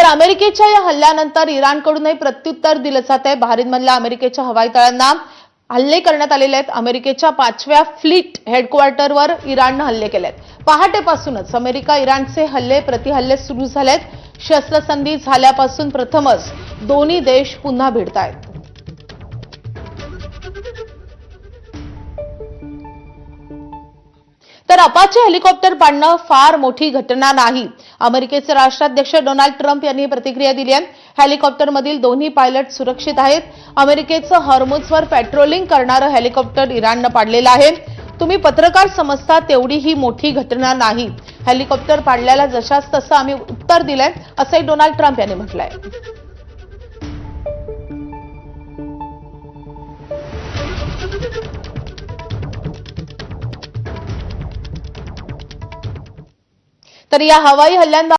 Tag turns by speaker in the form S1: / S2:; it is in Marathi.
S1: अमेरिकेच्या या हल्ल्यानंतर इराणकडूनही प्रत्युत्तर दिलं जात आहे। बहरीनमधल्या अमेरिकेच्या हवाई तळांना हल्ले करण्यात आलेले आहेत। अमेरिकेच्या 5व्या फ्लीट हेडक्वार्टरवर इराणने हल्ले केलेत। पहाटेपासूनच अमेरिका इराणचे प्रतिहल्ले सुरू झालेत। शस्त्रसंधी झाल्यापासून प्रथमच दोन्ही देश पुन्हा भिडतायत। तर अपाचे हेलिकॉप्टर पाडणं फार मोठी घटना नाही, अमेरिकेचे राष्ट्राध्यक्ष डोनाल्ड ट्रम्प यांनी प्रतिक्रिया दिली आहे। हेलिकॉप्टरमधील दोन्ही पायलट सुरक्षित आहेत। अमेरिकेचं हॉर्मुझवर पेट्रोलिंग करणारं हेलिकॉप्टर इराणने पाडलेलं आहे। तुम्ही पत्रकार समजता तेवढी ही मोठी घटना नाही। हेलिकॉप्टर पाडल्याला जशास तसं आम्ही उत्तर दिलंय, असंही डोनाल्ड ट्रम्प यांनी म्हटलंय। तर या हवाई हल्ल्यांबाबत